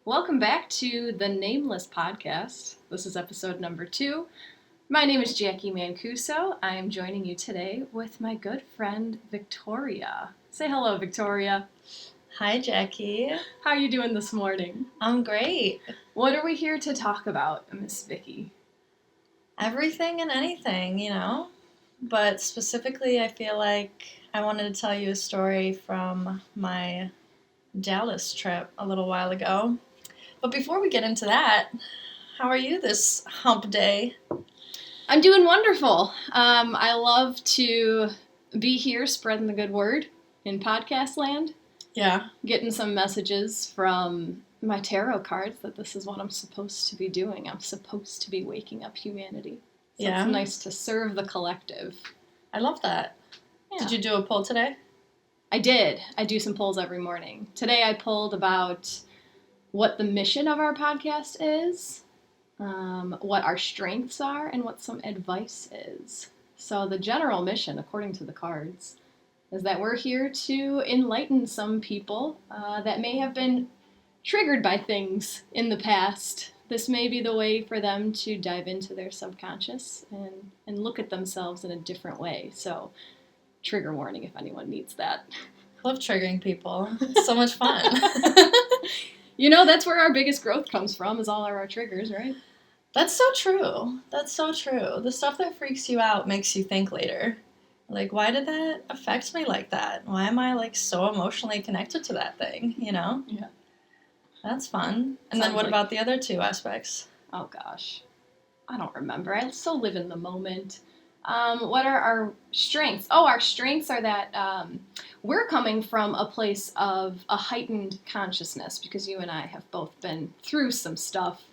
Welcome back to the Nameless podcast. This is episode number 2. My name is Jacqui Mancuso. I am joining you today with my good friend Viktoryia. Say hello, Viktoryia. Hi, Jacqui. How are you doing this morning? I'm great. What are we here to talk about, Miss Vicky? Everything and anything, But specifically, I feel like I wanted to tell you a story from my Dallas trip a little while ago. But before we get into that, how are you this hump day? I'm doing wonderful. I love to be here spreading the good word in podcast land. Yeah. Getting some messages from my tarot cards that this is what I'm supposed to be doing. I'm supposed to be waking up humanity. So Yeah. It's nice to serve the collective. I love that. Yeah. Did you do a poll today? I did. I do some polls every morning. Today I polled about what the mission of our podcast is, what our strengths are, and what some advice is. So the general mission, according to the cards, is that we're here to enlighten some people that may have been triggered by things in the past. This may be the way for them to dive into their subconscious and look at themselves in a different way. So, trigger warning if anyone needs that. I love triggering people. It's so much fun. That's where our biggest growth comes from, is all of our triggers, right? That's so true. That's so true. The stuff that freaks you out makes you think later. Like, why did that affect me like that? Why am I, so emotionally connected to that thing, Yeah. That's fun. And Sounds then what like- about the other two aspects? Oh, gosh. I don't remember. I still live in the moment. What are our strengths? Oh, our strengths are that we're coming from a place of a heightened consciousness because you and I have both been through some stuff.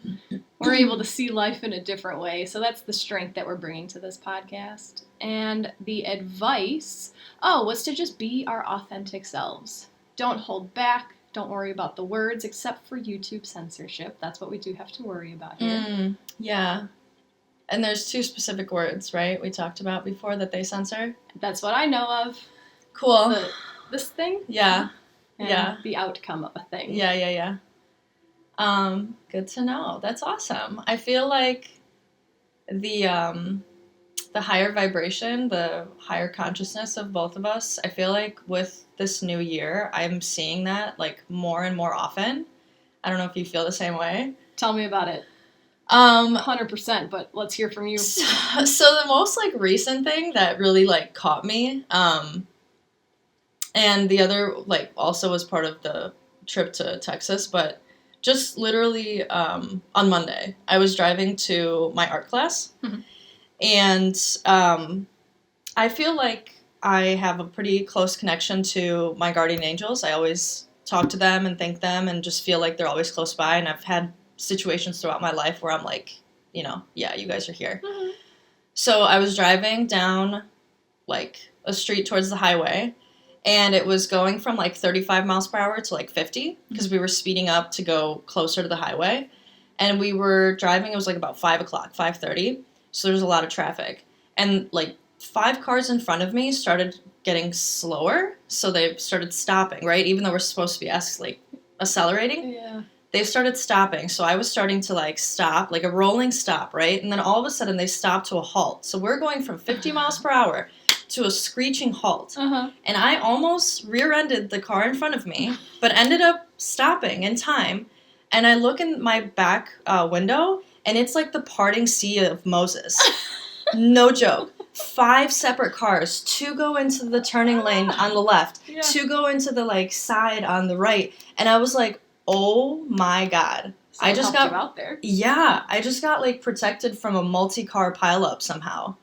We're able to see life in a different way. So that's the strength that we're bringing to this podcast. And the advice, was to just be our authentic selves. Don't hold back. Don't worry about the words, except for YouTube censorship. That's what we do have to worry about here. Yeah. And there's 2 specific words, right, we talked about before that they censor? That's what I know of. Cool. This thing? Yeah. And Yeah. the outcome of a thing. Yeah. Good to know. That's awesome. I feel like the higher vibration, the higher consciousness of both of us, I feel like with this new year, I'm seeing that, more and more often. I don't know if you feel the same way. Tell me about it. 100%, but let's hear from you. So the most, recent thing that really, caught me, and the other, also was part of the trip to Texas, but just literally, on Monday, I was driving to my art class, and, I feel like I have a pretty close connection to my guardian angels. I always talk to them and thank them and just feel like they're always close by, and I've had situations throughout my life where I'm like, yeah, you guys are here. Mm-hmm. So I was driving down, a street towards the highway, and it was going from, 35 miles per hour to, 50, because we were speeding up to go closer to the highway, and we were driving, it was, about 5 o'clock, 5:30, so there's a lot of traffic, and, 5 cars in front of me started getting slower, so they started stopping, right, even though we're supposed to be accelerating. Yeah. They started stopping, so I was starting to, stop, a rolling stop, right? And then all of a sudden, they stopped to a halt. So we're going from 50 miles per hour to a screeching halt. Uh-huh. And I almost rear-ended the car in front of me, but ended up stopping in time. And I look in my back window, and it's like the parting sea of Moses. No joke. 5 separate cars, 2 go into the turning lane on the left, 2 go into the, side on the right. And I was like, oh my God. I just got out there. Yeah, I just got protected from a multi-car pileup somehow.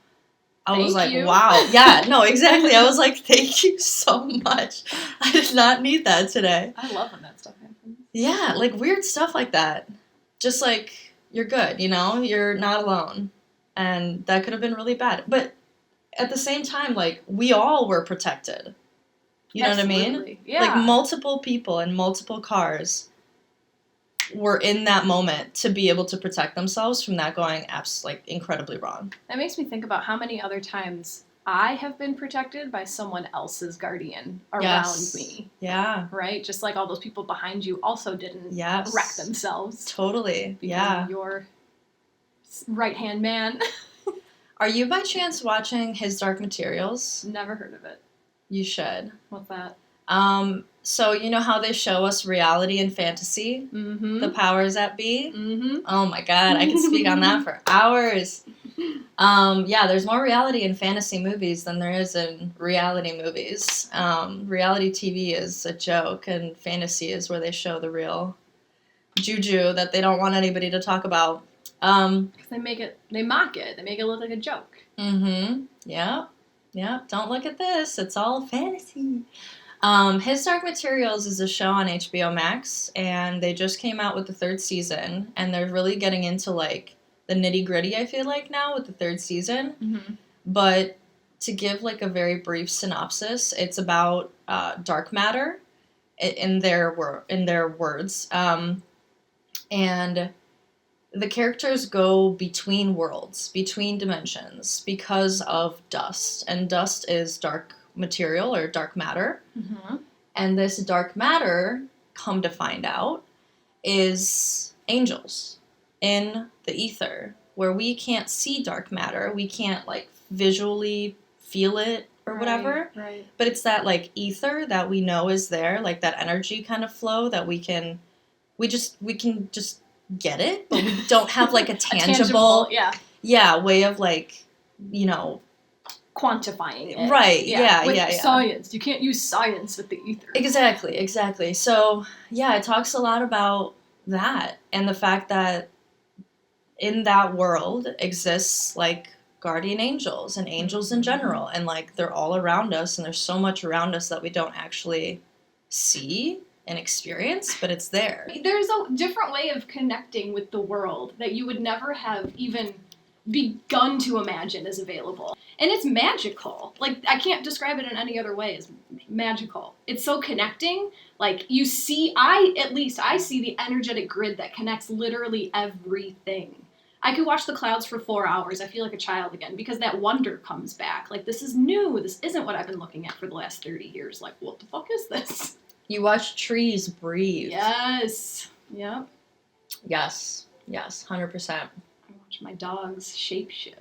I was like, you. wow. Yeah, no, exactly. I was like, thank you so much. I did not need that today. I love when that stuff happens. Yeah, weird stuff like that. Just you're good, you're not alone. And that could have been really bad. But at the same time, we all were protected. You know Absolutely. what I mean? Yeah. Multiple people in multiple cars were in that moment to be able to protect themselves from that going incredibly wrong. That makes me think about how many other times I have been protected by someone else's guardian around Yes. me. Yeah. Right? Just like all those people behind you also didn't Yes. wreck themselves. Totally. Because Yeah. of your right-hand man. Are you by chance watching His Dark Materials? Never heard of it. You should. What's that? So you know how they show us reality and fantasy? Mm-hmm. The powers that be? Mm-hmm. Oh my god, I could speak on that for hours. Yeah, there's more reality in fantasy movies than there is in reality movies. Reality TV is a joke, and fantasy is where they show the real juju that they don't want anybody to talk about. Because they mock it. They make it look like a joke. Mm-hmm. Yeah. Yeah. Don't look at this. It's all fantasy. His Dark Materials is a show on HBO Max, and they just came out with the 3rd season, and they're really getting into, like, the nitty-gritty, I feel like, now with the 3rd season. Mm-hmm. But to give, like, a very brief synopsis, it's about dark matter in their words. And the characters go between worlds, between dimensions, because of dust. And dust is dark material or dark matter. Mm-hmm. And this dark matter, come to find out, is angels in the ether, where we can't see dark matter. We can't, like, visually feel it or whatever. Right. But it's that, like, ether that we know is there, like that energy kind of flow that we can just get it, but we don't have, like, a tangible way of, like, you know, quantifying it. Right, yeah. With science. You can't use science with the ether. Exactly. So, yeah, it talks a lot about that and the fact that in that world exists, like, guardian angels and angels in general, and, like, they're all around us, and there's so much around us that we don't actually see and experience, but it's there. There's a different way of connecting with the world that you would never have even begun to imagine is available. And it's magical. Like, I can't describe it in any other way. It's magical. It's so connecting. Like, you see, I see the energetic grid that connects literally everything. I could watch the clouds for 4 hours. I feel like a child again because that wonder comes back. Like, this is new. This isn't what I've been looking at for the last 30 years. Like, what the fuck is this? You watch trees breathe. Yes. Yep. Yes, 100%. I watch my dogs shapeshift.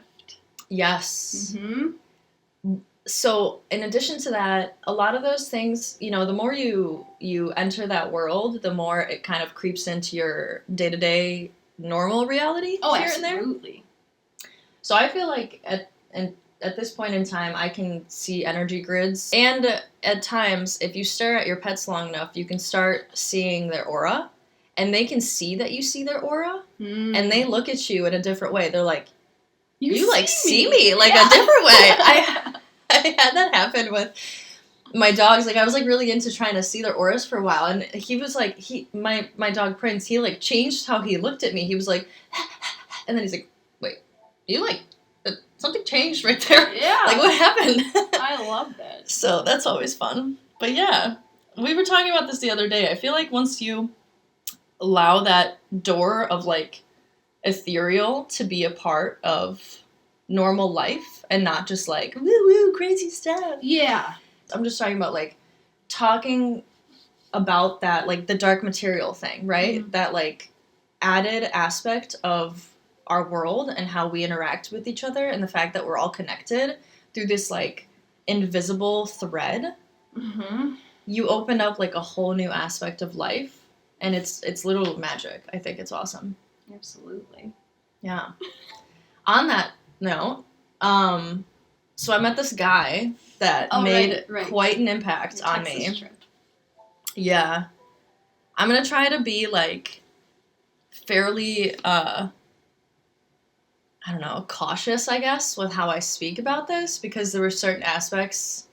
Yes. Mm-hmm. So, in addition to that, a lot of those things, you know, the more you enter that world, the more it kind of creeps into your day-to-day normal reality here and there. Absolutely. So I feel like at this point in time, I can see energy grids. And at times, if you stare at your pets long enough, you can start seeing their aura. And they can see that you see their aura. Mm. And they look at you in a different way. They're like, you like, see me like yeah. a different way. I had that happen with my dogs. Like, I was, like, really into trying to see their auras for a while. And he was, like, my dog Prince, he, like, changed how he looked at me. He was like, and then he's like, wait, you, like, something changed right there. Yeah. Like, what happened? I love that. So that's always fun. But yeah, we were talking about this the other day. I feel like once you allow that door of, like, ethereal to be a part of normal life and not just, like, woo crazy stuff. Yeah. I'm just talking about, like, talking about that, like, the dark material thing, right? Mm-hmm. That, like, added aspect of our world and how we interact with each other and the fact that we're all connected through this, like, invisible thread. Mm-hmm. You open up, like, a whole new aspect of life, and it's literal magic. I think it's awesome. Absolutely. Yeah. On that note, so I met this guy that made quite an impact on me. Trip. Yeah. I'm gonna try to be, like, fairly, I don't know, cautious, I guess, with how I speak about this, because there were certain aspects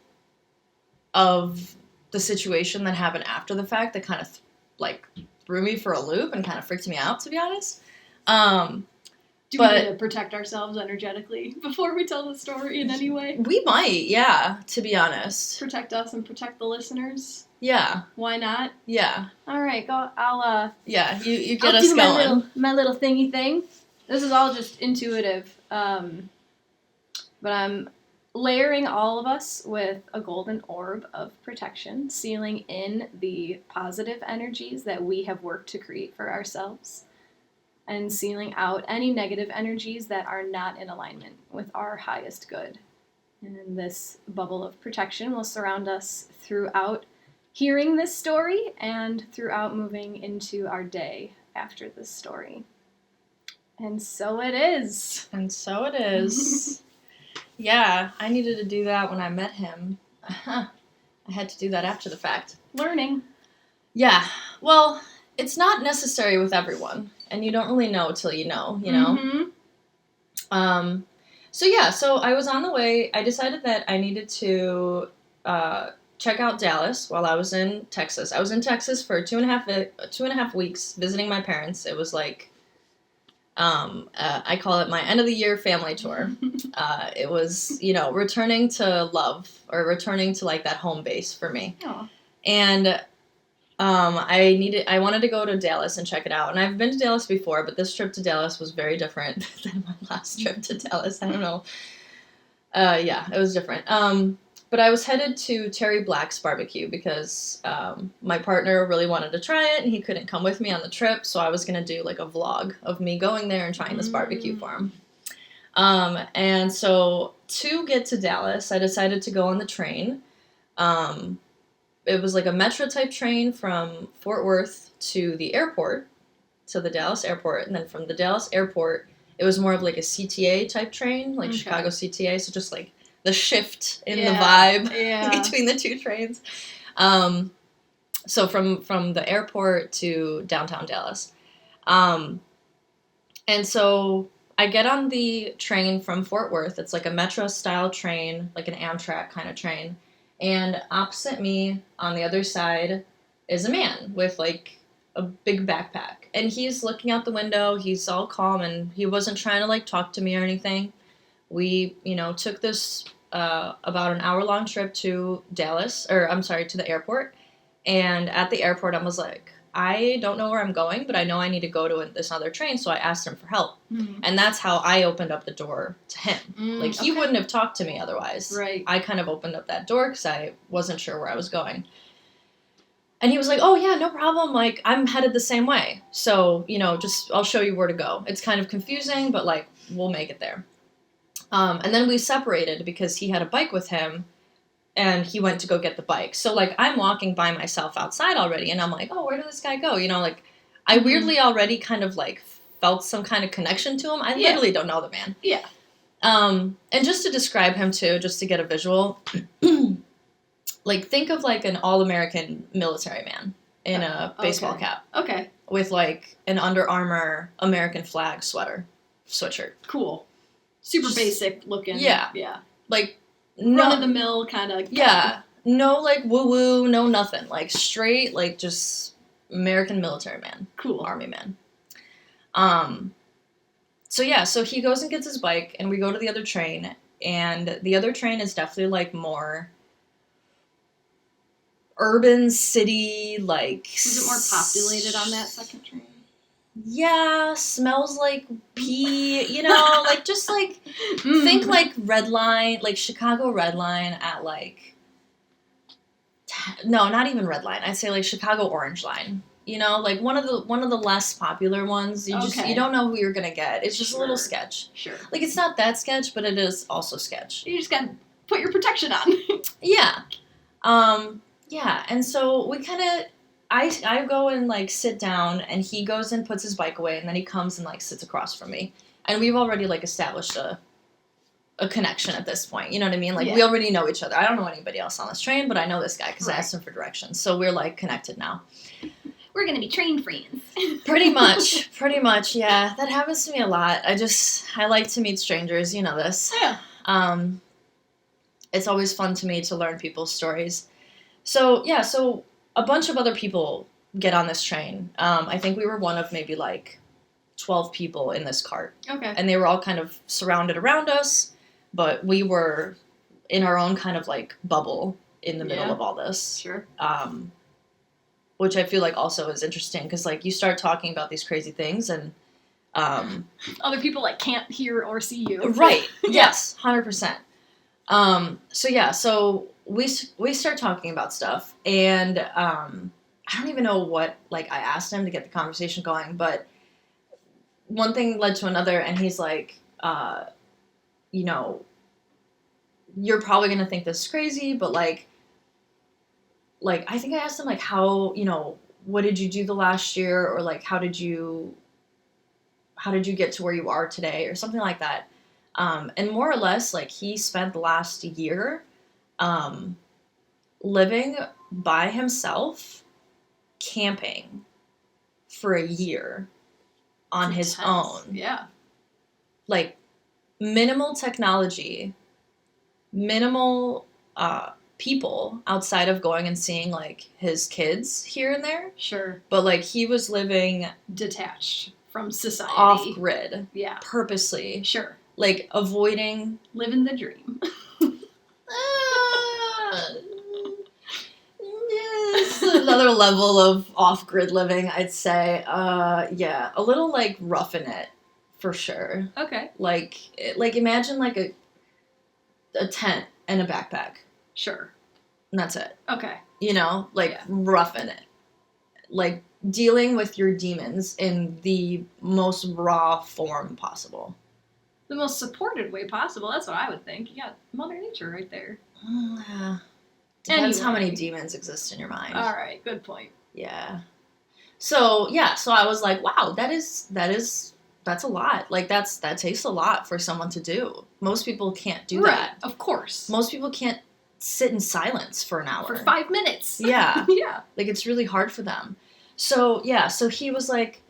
of the situation that happened after the fact that kind of, like, threw me for a loop and kind of freaked me out, to be honest. Do we need to protect ourselves energetically before we tell the story in any way? We might, yeah, to be honest. Protect us and protect the listeners? Yeah. Why not? Yeah. All right, go. I'll Yeah, you get I'll us do going. my little thingy thing. This is all just intuitive. But I'm layering all of us with a golden orb of protection, sealing in the positive energies that we have worked to create for ourselves, and sealing out any negative energies that are not in alignment with our highest good. And this bubble of protection will surround us throughout hearing this story and throughout moving into our day after this story. And so it is. And so it is. Yeah, I needed to do that when I met him. I had to do that after the fact. Learning. Yeah. Well, it's not necessary with everyone, and you don't really know till you know, you know? Mm-hmm. So I was on the way. I decided that I needed to check out Dallas while I was in Texas. I was in Texas for 2.5 weeks visiting my parents. It was like, I call it my end of the year family tour. It was, returning to love, or returning to like that home base for me. Aww. And I wanted to go to Dallas and check it out. And I've been to Dallas before, but this trip to Dallas was very different than my last trip to Dallas. I don't know. Yeah, it was different. But I was headed to Terry Black's barbecue because my partner really wanted to try it, and he couldn't come with me on the trip, so I was going to do like a vlog of me going there and trying this barbecue for him. And so to get to Dallas, I decided to go on the train. It was like a metro type train from Fort Worth to the airport, to the Dallas airport, and then from the Dallas airport, it was more of like a CTA type train, like Chicago CTA, so just like the shift in the vibe between the two trains. So from the airport to downtown Dallas. And so I get on the train from Fort Worth. It's like a metro style train, like an Amtrak kind of train. And opposite me on the other side is a man with like a big backpack. And he's looking out the window. He's all calm, and he wasn't trying to like talk to me or anything. We, took this about an hour-long trip to to the airport. And at the airport, I was like, I don't know where I'm going, but I know I need to go to this other train, so I asked him for help. Mm-hmm. And that's how I opened up the door to him. He wouldn't have talked to me otherwise. Right. I kind of opened up that door because I wasn't sure where I was going. And he was like, oh, yeah, no problem. Like, I'm headed the same way. So, I'll show you where to go. It's kind of confusing, but, like, we'll make it there. And then we separated because he had a bike with him, and he went to go get the bike. So, like, I'm walking by myself outside already, and I'm like, oh, where did this guy go? I weirdly already kind of, like, felt some kind of connection to him. I literally don't know the man. Yeah. And just to describe him, too, just to get a visual, like, think of, like, an all-American military man in a baseball cap. Okay. With, like, an Under Armour American flag sweatshirt. Cool. Super basic looking. Yeah. Yeah. Like, run-of-the-mill kind of. Yeah. No, like, woo-woo, no nothing. Like, straight, like, just American military man. Cool. Army man. So he goes and gets his bike, and we go to the other train, and the other train is definitely, like, more urban city, like... Was it more populated on that second train? Yeah, smells like pee, like, just, like, think, like, Red Line, like, Chicago Red Line at, like, no, not even Red Line, I'd say, like, Chicago Orange Line, like, one of the less popular ones, you don't know who you're gonna get, it's just a little sketch. Sure. Like, it's not that sketch, but it is also sketch. You just gotta put your protection on. Yeah. Yeah, and so we kind of... I go and, like, sit down, and he goes and puts his bike away, and then he comes and, like, sits across from me. And we've already, like, established a connection at this point, you know what I mean? Like, we already know each other. I don't know anybody else on this train, but I know this guy because I asked him for directions. So we're, like, connected now. We're gonna be train friends. Pretty much, yeah. That happens to me a lot. I like to meet strangers, you know this. Yeah. It's always fun to me to learn people's stories. So a bunch of other people get on this train. I think we were one of maybe, like, 12 people in this cart. Okay. And they were all kind of surrounded around us, but we were in our own kind of, like, bubble in the middle of all this. Sure. Which I feel like also is interesting, because, like, you start talking about these crazy things, and... other people, like, can't hear or see you. Right. Yes, 100%. So we start talking about stuff, and I don't even know what, like, I asked him to get the conversation going, but one thing led to another, and he's like, you know, you're probably gonna think this is crazy, but like I think I asked him, like, how, what did you do the last year, or like how did you get to where you are today, or something like that. And more or less, like, he spent the last year living by himself, camping for a year on his own. Yeah. Like, minimal technology, minimal people outside of going and seeing, like, his kids here and there. Sure. But, like, he was living detached from society. Off grid. Yeah. Purposely. Sure. Like, avoiding... living the dream. Yes, another level of off-grid living, I'd say. Yeah, a little, like, roughing it, for sure. Okay. Like imagine, like, a tent and a backpack. Sure. And that's it. Okay. Roughing it. Like, dealing with your demons in the most raw form possible. The most supported way possible, that's what I would think. You got Mother Nature right there. Depends how many demons exist in your mind. Alright, good point. Yeah. So I was like, wow, that's a lot. Like, that takes a lot for someone to do. Most people can't do that. Of course. Most people can't sit in silence for an hour. For 5 minutes. Yeah. Yeah. Like, it's really hard for them. So he was like,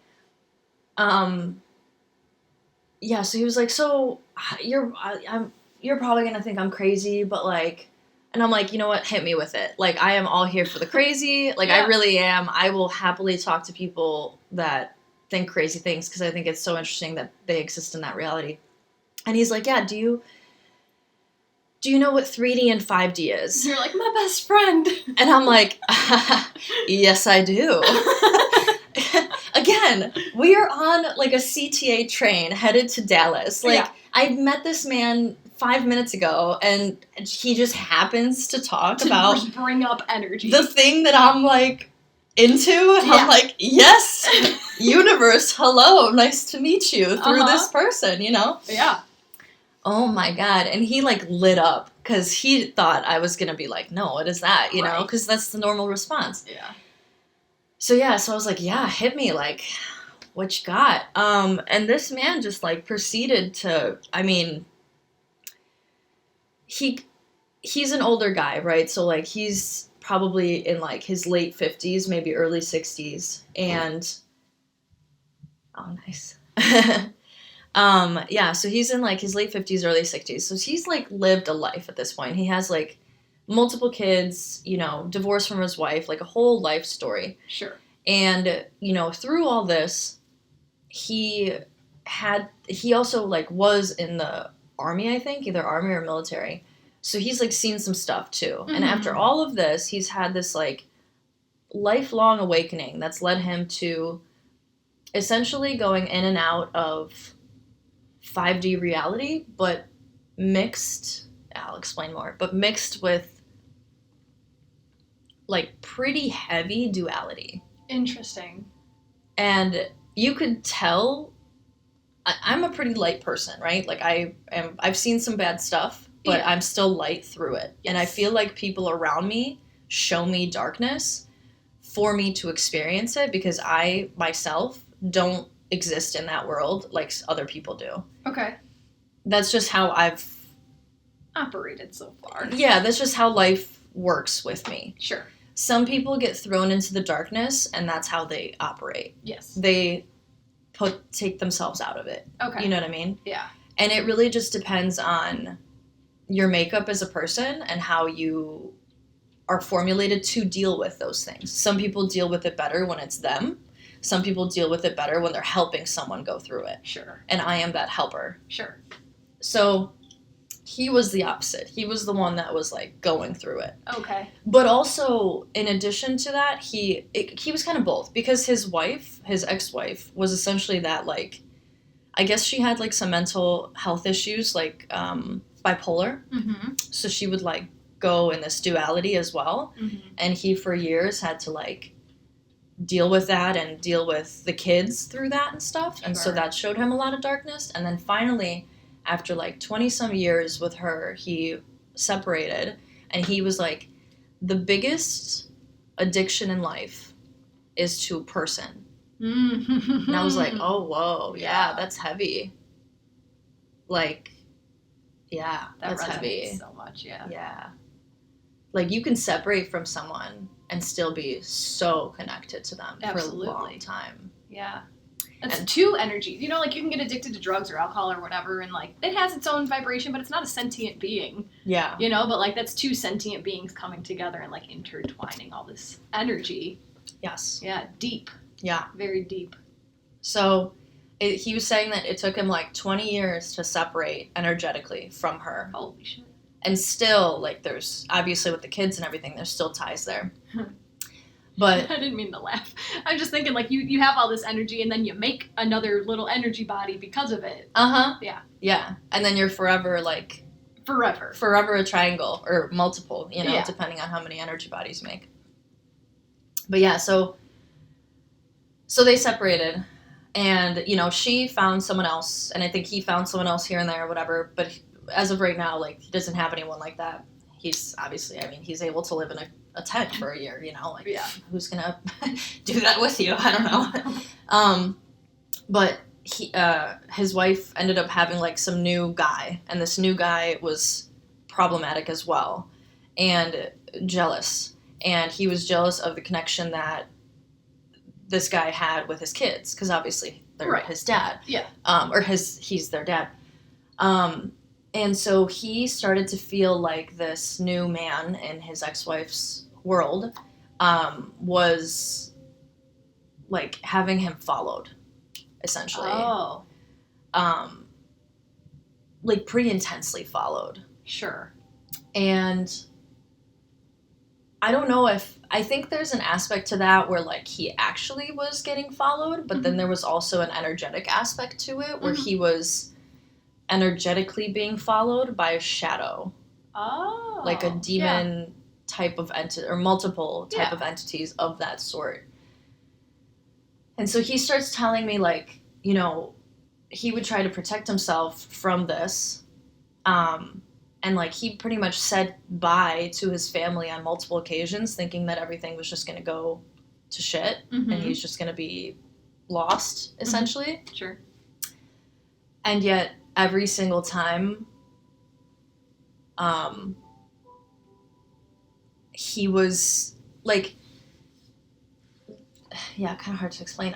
so he was like, so you're probably gonna think I'm crazy, but like, and I'm like, you know what, hit me with it. Like, I am all here for the crazy. Like, I really am. I will happily talk to people that think crazy things, because I think it's so interesting that they exist in that reality. And he's like, yeah, do you know what 3D and 5D is? You're like, my best friend. And I'm like, yes, I do. Again, we are on, like, a CTA train headed to Dallas. Like, I met this man 5 minutes ago, and he just happens to talk about... just bring up energy. The thing that I'm, like, into. And I'm like, yes, universe, hello, nice to meet you through this person, Yeah. Oh my God. And he, like, lit up, because he thought I was going to be like, no, what is that, you know? Because that's the normal response. Yeah. So I was like, yeah, hit me, like, what you got? And this man just, like, proceeded to, I mean, he's an older guy, right? So, like, he's probably in, like, his late 50s, maybe early 60s, and, oh, nice. So he's in, like, his late 50s, early 60s, so he's, like, lived a life at this point. He has, like, multiple kids, divorced from his wife, like, a whole life story. Sure. And, through all this, he also, like, was in the army, I think, either army or military. So he's, like, seen some stuff, too. Mm-hmm. And after all of this, he's had this, like, lifelong awakening that's led him to essentially going in and out of 5D reality, but mixed, I'll explain more, but mixed with, like, pretty heavy duality. Interesting. And you could tell, I'm a pretty light person, right? Like, I've seen some bad stuff, but I'm still light through it. Yes. And I feel like people around me show me darkness for me to experience it, because I, myself, don't exist in that world like other people do. Okay. That's just how I've operated so far. Yeah, that's just how life works with me. Sure. Some people get thrown into the darkness, and that's how they operate. Yes. They take themselves out of it. Okay. You know what I mean? Yeah. And it really just depends on your makeup as a person and how you are formulated to deal with those things. Some people deal with it better when it's them. Some people deal with it better when they're helping someone go through it. Sure. And I am that helper. Sure. So he was the opposite. He was the one that was, like, going through it. Okay. But also, in addition to that, he was kind of both. Because his ex-wife, was essentially that, like, I guess she had like some mental health issues, like bipolar. Mm-hmm. So she would like go in this duality as well. Mm-hmm. And he for years had to like deal with that and deal with the kids through that and stuff. And so Sure. that showed him a lot of darkness. And then finally, after like 20 some years with her, he separated, and he was like, the biggest addiction in life is to a person. Mm-hmm. And I was like, oh, whoa, yeah, Yeah. that's heavy. Like, yeah, That that's resonates heavy. so much, yeah. Yeah. Like, you can separate from someone and still be so connected to them Absolutely. for a long time. Yeah. It's And- two energies. You know, like you can get addicted to drugs or alcohol or whatever, and like it has its own vibration, but it's not a sentient being. Yeah. You know, but like that's two sentient beings coming together and like intertwining all this energy. Yes. Yeah, deep. Yeah. Very deep. So he was saying that it took him like 20 years to separate energetically from her. Holy shit. And still, like, there's obviously with the kids and everything, there's still ties there. But I didn't mean to laugh. I'm just thinking like you have all this energy and then you make another little energy body because of it. Yeah. Yeah. And then you're forever like Forever. a triangle or multiple, you know, Yeah. depending on how many energy bodies you make. But yeah, so they separated, and you know, she found someone else, and I think he found someone else here and there or whatever, but as of right now, like, he doesn't have anyone like that. He's obviously, I mean, he's able to live in a tent for a year, you know, like, Yeah. who's gonna do that with you? I don't know. But he, his wife ended up having like some new guy, and this new guy was problematic as well, and jealous, and he was jealous of the connection that this guy had with his kids, because obviously they're Right. his dad. Yeah. Or he's their dad. And so he started to feel like this new man in his ex-wife's world was like having him followed, essentially. Oh, Like pretty intensely followed. sure. And I don't know if, I think there's an aspect to that where like he actually was getting followed, but then there was also an energetic aspect to it where he was energetically being followed by a shadow, Oh. like a Yeah. demon type of entity, or multiple type Yeah. of entities of that sort. And so he starts telling me, like, you know, he would try to protect himself from this. And, like, he pretty much said bye to his family on multiple occasions, thinking that everything was just going to go to shit Mhm. and he's just going to be lost, essentially. Sure. And yet, every single time, he was, like, yeah, kind of hard to explain.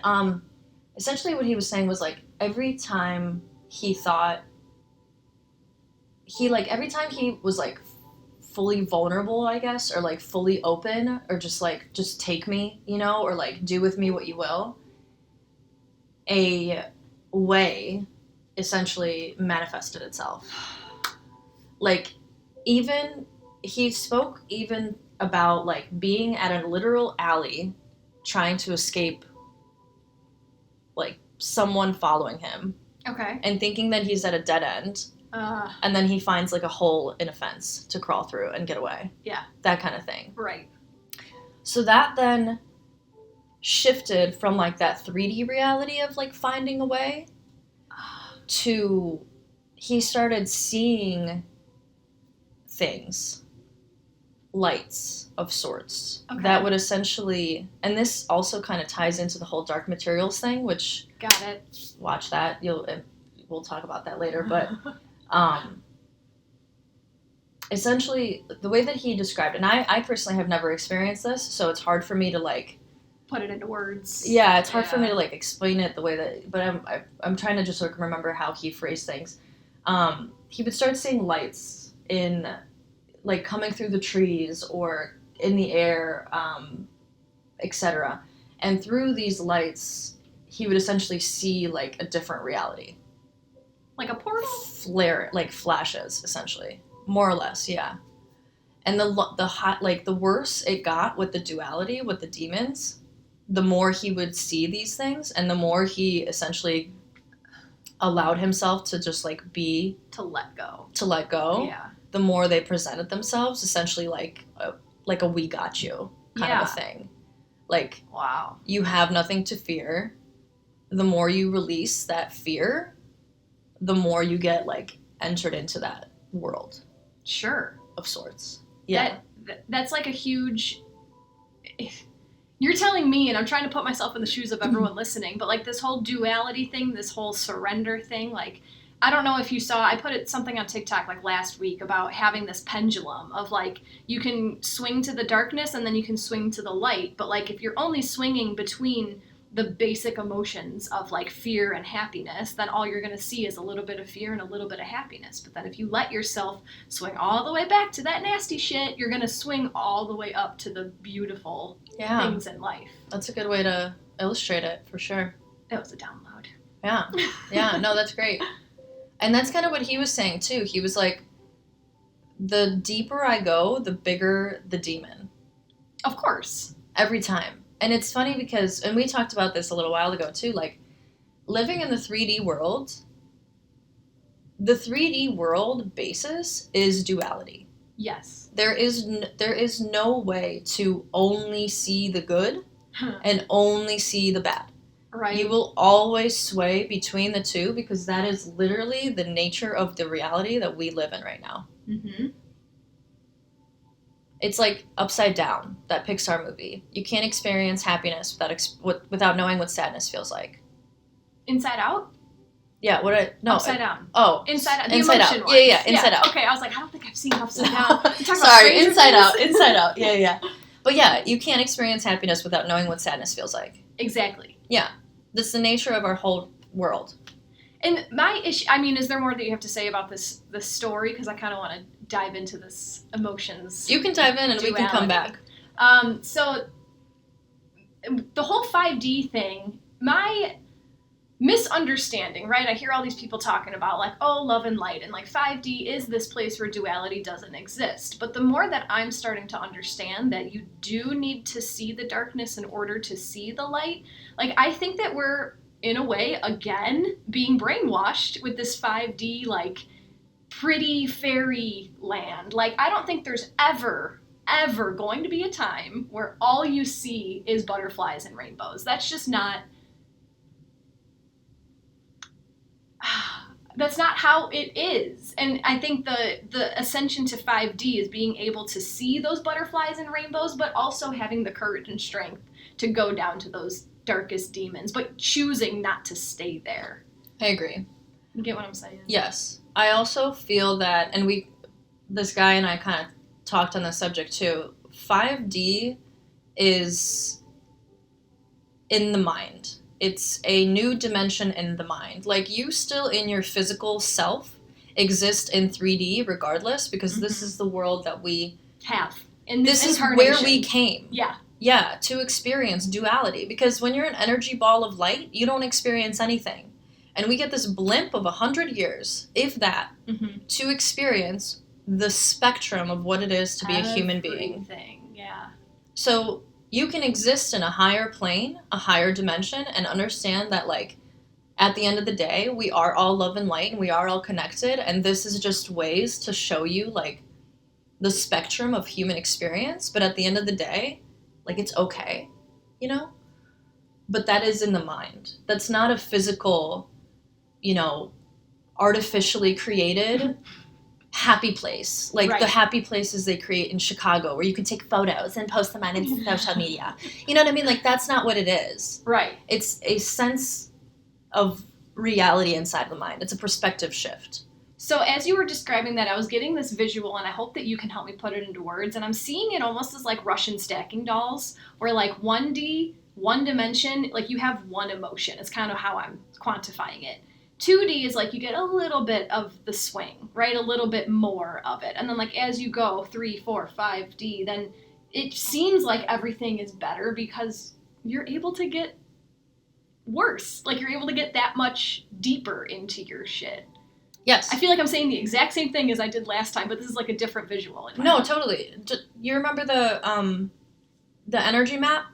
Essentially what he was saying was, like, every time he thought, every time he was, like, fully vulnerable, I guess, or, like, fully open, or just, like, just take me, you know, or, like, do with me what you will, a way essentially manifested itself. Like, even, he spoke even about, like, being at a literal alley trying to escape, like, someone following him, Okay. and thinking that he's at a dead end, and then he finds, like, a hole in a fence to crawl through and get away. Yeah. That kind of thing. Right. So that then shifted from, like, that 3D reality of, like, finding a way to he started seeing things, lights of sorts, Okay. that would essentially, and this also kind of ties into the whole dark materials thing, which, Got it. watch that, we'll talk about that later, but essentially the way that he described it, and I personally have never experienced this, so it's hard for me to, like, Put it into words. yeah, it's hard for me Yeah. to, like, explain it the way that, but I'm trying to just, like, remember how he phrased things. He would start seeing lights in, like, coming through the trees or in the air, etc. And through these lights, he would essentially see, like, a different reality. Like a portal? Flare, like, flashes, essentially. More or less, yeah. And the hot, like, the worse it got with the duality, with the demons, the more he would see these things, and the more he essentially allowed himself to just like be, To let go. Yeah. The more they presented themselves, essentially like a we got you kind of a thing. Like, wow, you have nothing to fear. The more you release that fear, the more you get like entered into that world. Sure. Of sorts. Yeah. That's like a huge. You're telling me, and I'm trying to put myself in the shoes of everyone listening, but like this whole duality thing, this whole surrender thing, like, I don't know if you saw, I put something on TikTok like last week about having this pendulum of like, you can swing to the darkness and then you can swing to the light, but like if you're only swinging between the basic emotions of like fear and happiness, then all you're going to see is a little bit of fear and a little bit of happiness. But then if you let yourself swing all the way back to that nasty shit, you're going to swing all the way up to the beautiful things in life. That's a good way to illustrate it, for sure. That was a download. Yeah. Yeah, no, that's great. And that's kind of what he was saying too. He was like, the deeper I go, the bigger the demon. Of course. Every time. And it's funny because, and we talked about this a little while ago too, like, living in the 3D world, the 3D world basis is duality. Yes. There is no way to only see the good and only see the bad. Right. You will always sway between the two because that is literally the nature of the reality that we live in right now. Mm-hmm. It's like Upside Down, that Pixar movie. You can't experience happiness without knowing what sadness feels like. Inside Out? Yeah, Upside Down. Oh. Inside Out. Inside Out. Yeah, Inside Out. Okay, I was like, I don't think I've seen Upside Down. Sorry, Inside Out. Inside Out. Yeah. But yeah, you can't experience happiness without knowing what sadness feels like. Exactly. Yeah. That's the nature of our whole world. And my issue, I mean, is there more that you have to say about this story? Because I kind of want to dive into this emotions. You can dive in and duality. we can come back. So the whole 5D thing, my misunderstanding, right? I hear all these people talking about like, oh, love and light, and like 5D is this place where duality doesn't exist. But the more that I'm starting to understand that you do need to see the darkness in order to see the light, like I think that we're, in a way, again, being brainwashed with this 5D, like, pretty fairy land. Like, I don't think there's ever going to be a time where all you see is butterflies and rainbows. That's just not... That's not how it is. And I think the ascension to 5D is being able to see those butterflies and rainbows, but also having the courage and strength to go down to those darkest demons, but choosing not to stay there. I agree. You get what I'm saying? Yes. I also feel that, and this guy and I kind of talked on this subject too, 5D is in the mind. It's a new dimension in the mind. Like, you still in your physical self exist in 3D regardless, because this is the world that we have. In this is where we came. Yeah. Yeah, to experience duality. Because when you're an energy ball of light, you don't experience anything. And we get this blimp of 100 years, if that, to experience the spectrum of what it is to be a human being. Yeah. So you can exist in a higher plane, a higher dimension, and understand that, like, at the end of the day, we are all love and light, and we are all connected, and this is just ways to show you, like, the spectrum of human experience. But at the end of the day, like, it's okay, you know? But that is in the mind. That's not a physical, artificially created happy place. Like the happy places they create in Chicago where you can take photos and post them on social media. You know what I mean? Like, that's not what it is. Right. It's a sense of reality inside the mind. It's a perspective shift. So as you were describing that, I was getting this visual, and I hope that you can help me put it into words. And I'm seeing it almost as like Russian stacking dolls, where like 1D, one dimension, like you have one emotion. It's kind of how I'm quantifying it. 2D is like you get a little bit of the swing, right? A little bit more of it. And then like as you go 3, 4, 5D, then it seems like everything is better because you're able to get worse. Like you're able to get that much deeper into your shit. Yes. I feel like I'm saying the exact same thing as I did last time, but this is like a different visual. No, totally. You remember the energy map?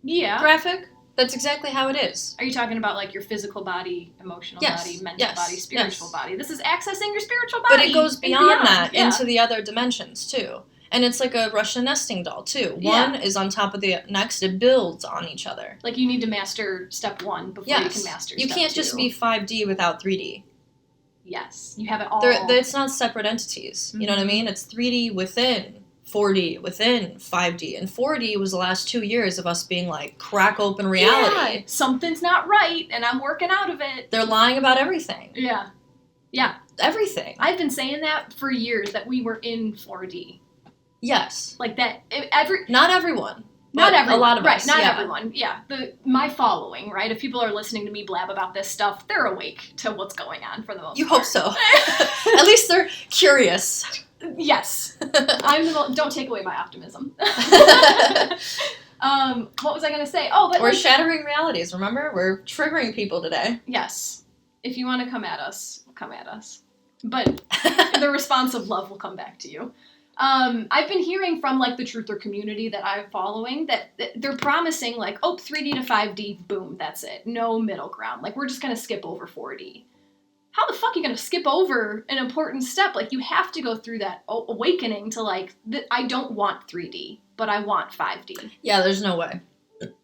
Yeah. Graphic? That's exactly how it is. Are you talking about like your physical body, emotional body, mental body, spiritual body? This is accessing your spiritual body. But it goes beyond that yeah. into the other dimensions too. And it's like a Russian nesting doll too. One is on top of the next. It builds on each other. Like you need to master step 1 before you can master step 2. You can't just be 5D without 3D. Yes. You have it all. It's not separate entities. Mm-hmm. You know what I mean? It's 3D within 4D, within 5D. And 4D was the last 2 years of us being like, crack open reality. Yeah, something's not right, and I'm working out of it. They're lying about everything. Yeah. Yeah. Everything. I've been saying that for years, that we were in 4D. Yes. Like that. Not everyone. Not everyone. A lot of right, us. Not everyone. Yeah. My following, right? If people are listening to me blab about this stuff, they're awake to what's going on for the most part. You hope so. At least they're curious. Yes. Don't take away my optimism. What was I going to say? Oh, but we're shattering realities, remember? We're triggering people today. Yes. If you want to come at us, come at us. But the response of love will come back to you. I've been hearing from like the truther community that I'm following that they're promising like, 3D to 5D, boom, that's it. No middle ground. Like we're just going to skip over 4D. How the fuck are you going to skip over an important step? Like you have to go through that awakening to like, I don't want 3D, but I want 5D. Yeah, there's no way.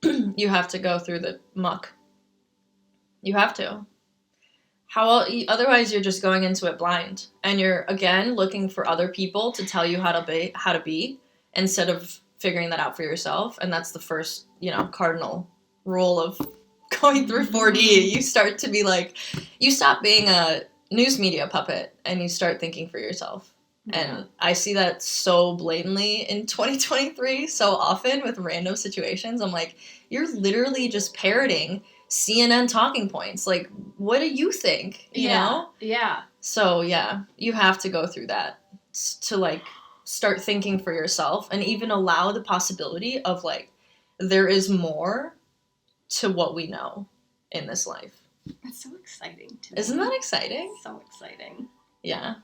You have to go through the muck. You have to. Otherwise you're just going into it blind, and you're again looking for other people to tell you how to be instead of figuring that out for yourself. And that's the first, cardinal rule of going through 4D. You start to be like, you stop being a news media puppet and you start thinking for yourself. Yeah. And I see that so blatantly in 2023 so often with random situations. I'm like, you're literally just parroting CNN talking points. Like, what do you think? You know? Yeah. So, yeah, you have to go through that to, like, start thinking for yourself and even allow the possibility of, like, there is more to what we know in this life. That's so exciting to me. Isn't that exciting? So exciting. Yeah.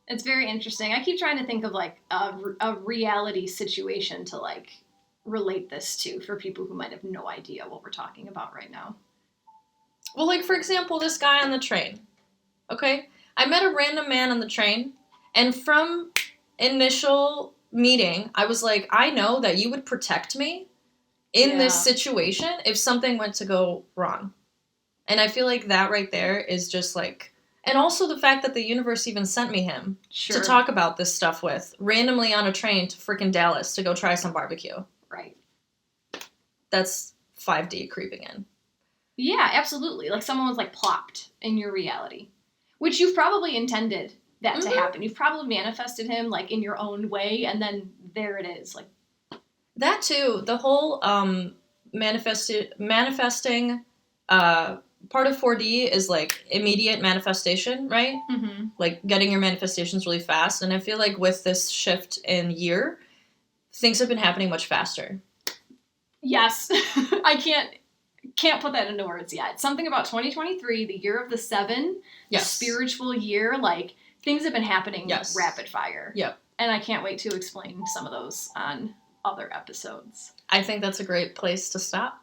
It's very interesting. I keep trying to think of, like, a reality situation to, like, relate this to for people who might have no idea what we're talking about right now. Well, like, for example, this guy on the train, okay? I met a random man on the train, and from initial meeting, I was like, I know that you would protect me in this situation if something went to go wrong. And I feel like that right there is just, like... And also the fact that the universe even sent me him to talk about this stuff with, randomly on a train to freaking Dallas to go try some barbecue. Right. That's 5D creeping in. Yeah, absolutely. Like someone was like plopped in your reality, which you've probably intended that to happen. You've probably manifested him like in your own way, and then there it is. Like that too. The whole manifesting part of 4D is like immediate manifestation, right? Mm-hmm. Like getting your manifestations really fast. And I feel like with this shift in year, things have been happening much faster. Yes, I can't put that into words yet. Something about 2023, the year of the 7, the spiritual year, like things have been happening rapid fire. Yep. And I can't wait to explain some of those on other episodes. I think that's a great place to stop.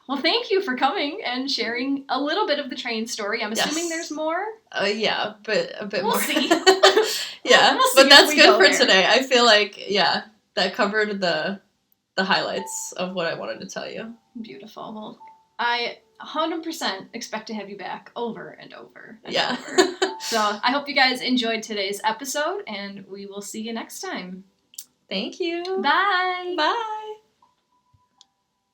Well, thank you for coming and sharing a little bit of the train story. I'm assuming there's more? Yeah, but a bit more. We'll see. Yeah, we'll see but that's good for there. today. I feel like, that covered the highlights of what I wanted to tell you. Beautiful. Well, I 100% expect to have you back over and over and over. So I hope you guys enjoyed today's episode, and we will see you next time. Thank you. Bye. Bye.